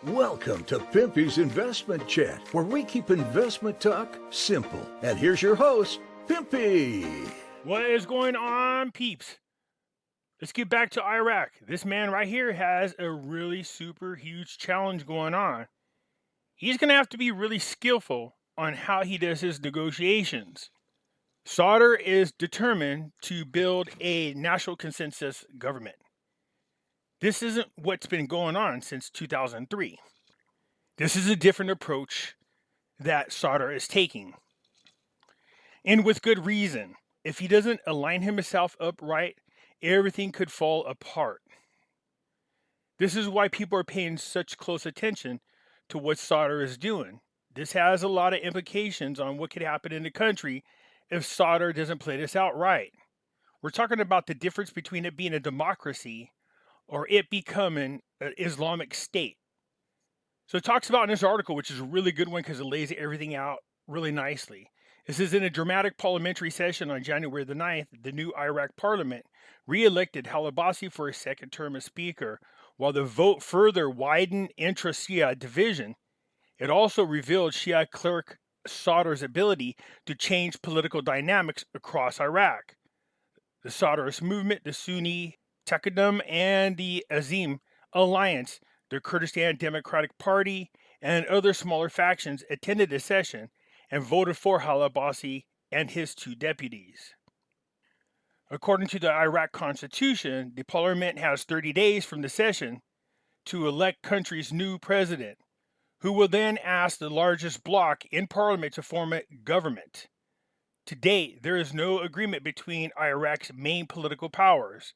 Welcome to Pimpy's Investment Chat, where we keep investment talk simple. And here's your host, Pimpy. What is going on, peeps? Let's get back to Iraq. This man right here has a really super huge challenge going on. He's going to have to be really skillful on how he does his negotiations. Sadr is determined to build a national consensus government. This isn't what's been going on since 2003. This is a different approach that Sadr is taking. And with good reason. If he doesn't align himself up right, everything could fall apart. This is why people are paying such close attention to what Sadr is doing. This has a lot of implications on what could happen in the country if Sadr doesn't play this out right. We're talking about the difference between it being a democracy or it becoming an Islamic state. So it talks about in this article, which is a really good one because it lays everything out really nicely. This is in a dramatic parliamentary session on January the 9th, the new Iraq parliament re-elected Halabasi for a second term as speaker. While the vote further widened intra-Shia division, it also revealed Shia cleric Sadr's ability to change political dynamics across Iraq. The Sadrist movement, the Sunni Taqaddum, and the Azim Alliance, the Kurdistan Democratic Party, and other smaller factions attended the session and voted for Halabasi and his two deputies. According to the Iraq Constitution, the parliament has 30 days from the session to elect country's new president, who will then ask the largest bloc in parliament to form a government. To date, there is no agreement between Iraq's main political powers.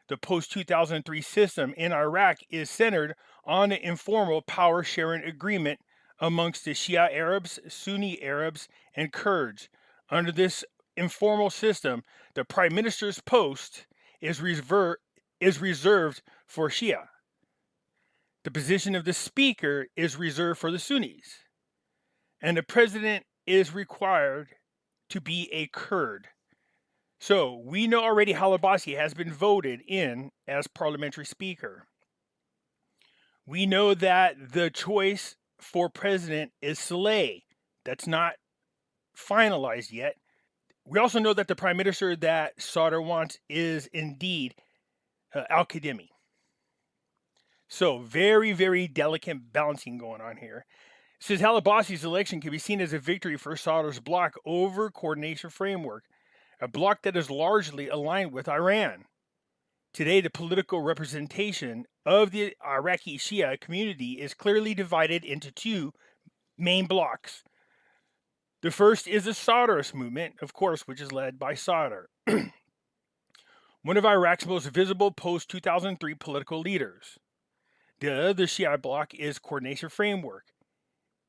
The post-2003 system in Iraq is centered on an informal power-sharing agreement amongst the Shia Arabs, Sunni Arabs, and Kurds. Under this informal system, the prime minister's post is reserved for Shia. The position of the speaker is reserved for the Sunnis. And the president is required to be a Kurd. So we know already Halabasi has been voted in as parliamentary speaker. We know that the choice for president is Saleh. That's not finalized yet. We also know that the prime minister that Sadr wants is indeed al-Kadhimi. So very, very delicate balancing going on here. It says Halabasi's election can be seen as a victory for Sadr's bloc over coordination framework, a bloc that is largely aligned with Iran. Today, the political representation of the Iraqi Shia community is clearly divided into two main blocs. The first is the Sadrist movement, of course, which is led by Sadr, one of Iraq's most visible post-2003 political leaders. The other Shia bloc is Coordination Framework,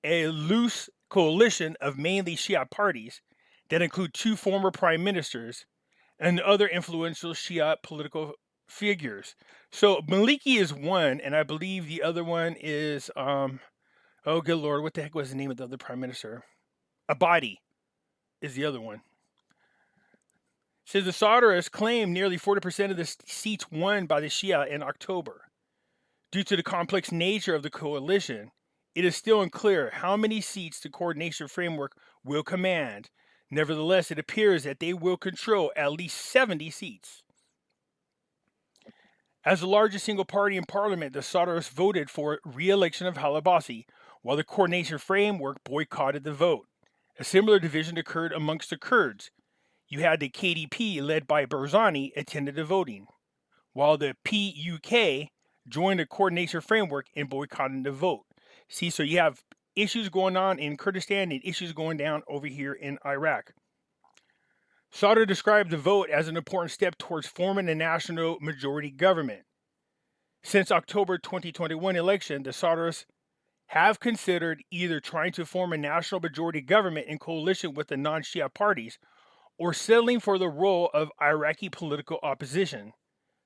a loose coalition of mainly Shia parties that include two former prime ministers and other influential Shia political figures. So Maliki is one, and I believe the other one is, oh good Lord, what the heck was the name of the other prime minister? Abadi is the other one. It says the Sadrists claim nearly 40% of the seats won by the Shia in October. Due to the complex nature of the coalition, it is still unclear how many seats the coordination framework will command. Nevertheless, it appears that they will control at least 70 seats. As the largest single party in parliament, the Sadrists voted for re-election of Halabasi, while the coordination framework boycotted the vote. A similar division occurred amongst the Kurds. You had the KDP, led by Barzani, attended the voting, while the PUK joined the coordination framework in boycotting the vote. See, so you have issues going on in Kurdistan and issues going down over here in Iraq. Sadr described the vote as an important step towards forming a national majority government. Since October 2021 election, the Sadrists have considered either trying to form a national majority government in coalition with the non-Shia parties or settling for the role of Iraqi political opposition.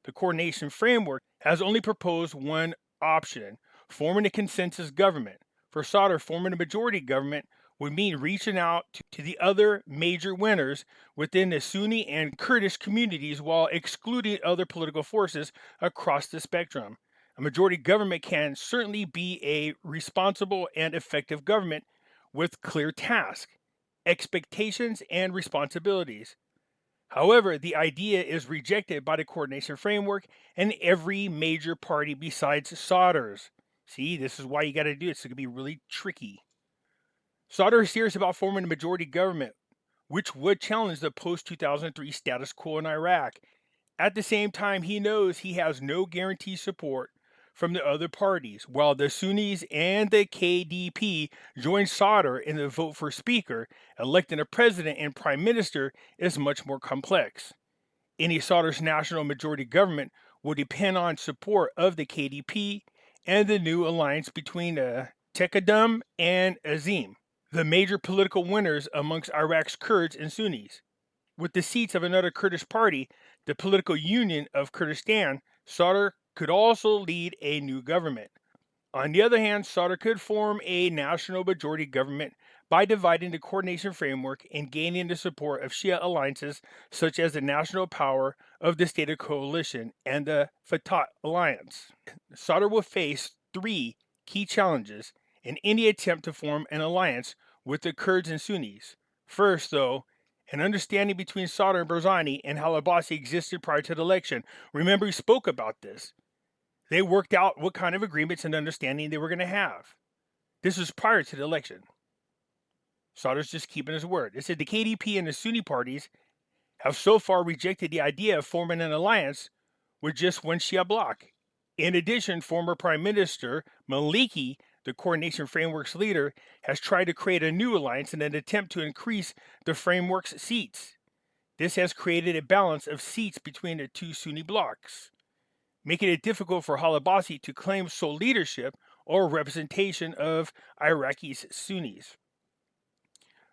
The coordination framework has only proposed one option, forming a consensus government. For Sadr, forming a majority government would mean reaching out to the other major winners within the Sunni and Kurdish communities while excluding other political forces across the spectrum. A majority government can certainly be a responsible and effective government with clear tasks, expectations, and responsibilities. However, the idea is rejected by the coordination framework and every major party besides Sadr's. See, this is why you got to do it. So it can be really tricky. Sadr is serious about forming a majority government, which would challenge the post 2003 status quo in Iraq. At the same time, he knows he has no guaranteed support from the other parties, while the Sunnis and the KDP join Sadr in the vote for speaker. Electing a president and prime minister is much more complex. Any Sadr's national majority government will depend on support of the KDP and the new alliance between Tekadum and Azim, the major political winners amongst Iraq's Kurds and Sunnis. With the seats of another Kurdish party, the political union of Kurdistan, Sadr could also lead a new government. On the other hand, Sadr could form a national majority government by dividing the coordination framework and gaining the support of Shia alliances such as the National Power of the State of Coalition and the Fatah Alliance. Sadr will face three key challenges in any attempt to form an alliance with the Kurds and Sunnis. First, though, an understanding between Sadr and Barzani and Halabasi existed prior to the election. Remember, we spoke about this. They worked out what kind of agreements and understanding they were going to have. This was prior to the election. Sadr's just keeping his word. It said the KDP and the Sunni parties have so far rejected the idea of forming an alliance with just one Shia bloc. In addition, former Prime Minister Maliki, the coordination framework's leader, has tried to create a new alliance in an attempt to increase the framework's seats. This has created a balance of seats between the two Sunni blocs, making it difficult for Halabasi to claim sole leadership or representation of Iraqis Sunnis.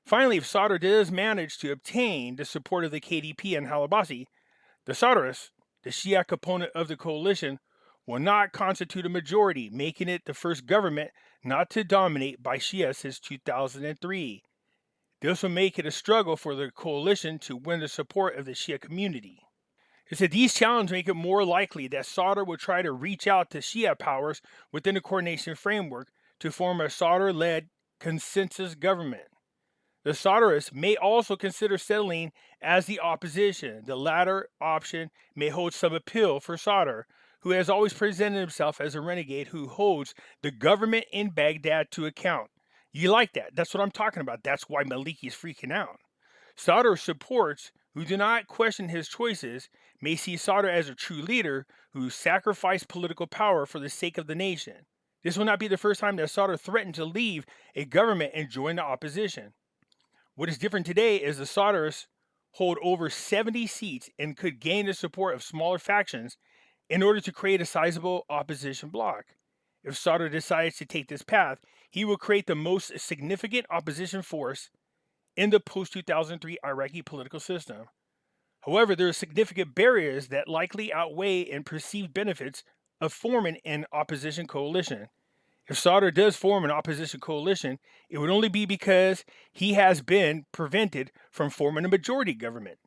Finally, if Sadr does manage to obtain the support of the KDP and Halabasi, the Sadrists, the Shia component of the coalition, will not constitute a majority, making it the first government not to dominate by Shia since 2003. This will make it a struggle for the coalition to win the support of the Shia community. It said these challenges make it more likely that Sadr will try to reach out to Shia powers within the coordination framework to form a Sadr-led consensus government. The Sadrists may also consider settling as the opposition. The latter option may hold some appeal for Sadr, who has always presented himself as a renegade who holds the government in Baghdad to account. You like that? That's what I'm talking about. That's why Maliki is freaking out. Sadr supports, who do not question his choices, may see Sadr as a true leader who sacrificed political power for the sake of the nation. This will not be the first time that Sadr threatened to leave a government and join the opposition. What is different today is the Sadrists hold over 70 seats and could gain the support of smaller factions in order to create a sizable opposition bloc. If Sadr decides to take this path, he will create the most significant opposition force in the post-2003 Iraqi political system. However, there are significant barriers that likely outweigh and perceived benefits of forming an opposition coalition. If Sadr does form an opposition coalition, it would only be because he has been prevented from forming a majority government.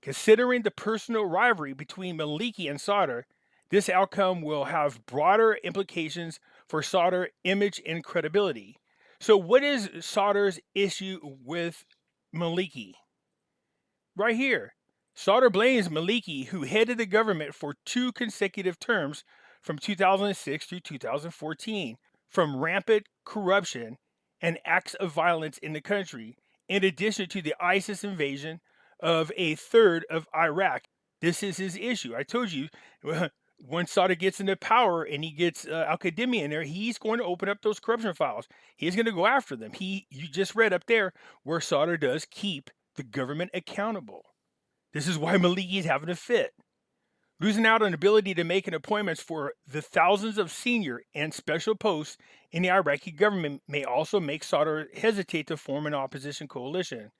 Considering the personal rivalry between Maliki and Sadr, this outcome will have broader implications for Sadr image and credibility. So what is Sadr's issue with Maliki? Right here. Sadr blames Maliki, who headed the government for 2 consecutive terms from 2006 through 2014, from rampant corruption and acts of violence in the country, in addition to the ISIS invasion of a third of Iraq. This is his issue. I told you, once Sadr gets into power and he gets Al-Qademi in there, he's going to open up those corruption files. He's going to go after them. You just read up there where Sadr does keep the government accountable. This is why Maliki is having a fit. Losing out on the ability to make an appointments for the thousands of senior and special posts in the Iraqi government may also make Sadr hesitate to form an opposition coalition.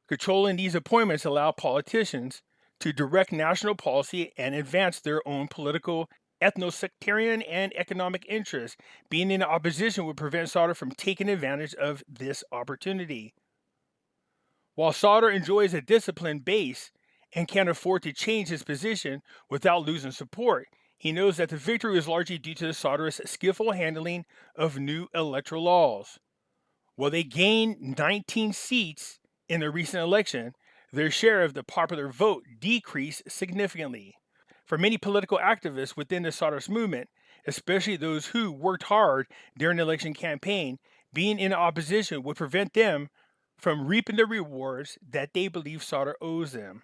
Controlling these appointments allow politicians to direct national policy and advance their own political, ethno-sectarian, and economic interests. Being in opposition would prevent Sadr from taking advantage of this opportunity. While Sadr enjoys a disciplined base and can afford to change his position without losing support, He knows that the victory was largely due to the Sadrists' skillful handling of new electoral laws. While they gained 19 seats in the recent election, their share of the popular vote decreased significantly. For many political activists within the Sadrist movement, especially those who worked hard during the election campaign, being in opposition would prevent them from reaping the rewards that they believe Sadr owes them.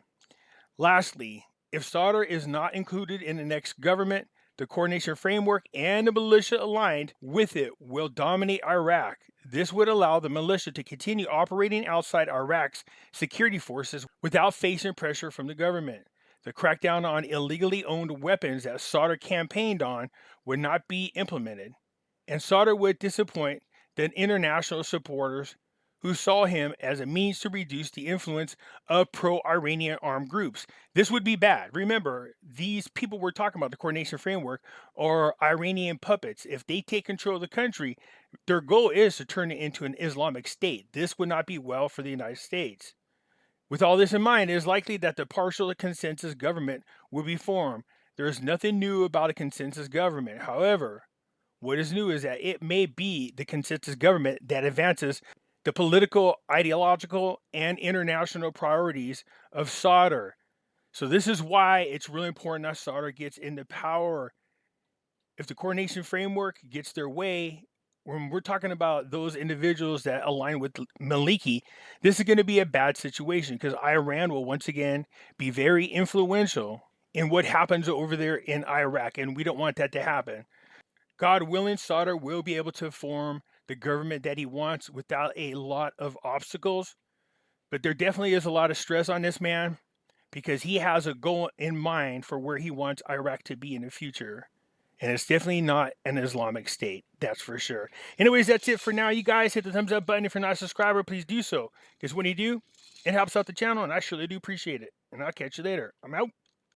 Lastly, if Sadr is not included in the next government, the coordination framework and the militia aligned with it will dominate Iraq. This would allow the militia to continue operating outside Iraq's security forces without facing pressure from the government. The crackdown on illegally owned weapons that Sadr campaigned on would not be implemented, and Sadr would disappoint the international supporters who saw him as a means to reduce the influence of pro-Iranian armed groups. This would be bad. Remember, these people we're talking about, the coordination framework, are Iranian puppets. If they take control of the country, their goal is to turn it into an Islamic state. This would not be well for the United States. With all this in mind, it is likely that the partial consensus government will be formed. There is nothing new about a consensus government. However, what is new is that it may be the consensus government that advances the political, ideological, and international priorities of Sadr. So this is why it's really important that Sadr gets into power. If the coordination framework gets their way, when we're talking about those individuals that align with Maliki, this is going to be a bad situation because Iran will once again be very influential in what happens over there in Iraq, and we don't want that to happen. God willing, Sadr will be able to form the government that he wants without a lot of obstacles. But there definitely is a lot of stress on this man because he has a goal in mind for where he wants Iraq to be in the future. And it's definitely not an Islamic state, that's for sure. Anyways, that's it for now. You guys hit the thumbs up button. If you're not a subscriber, please do so. Because when you do, it helps out the channel, and I surely do appreciate it. And I'll catch you later. I'm out.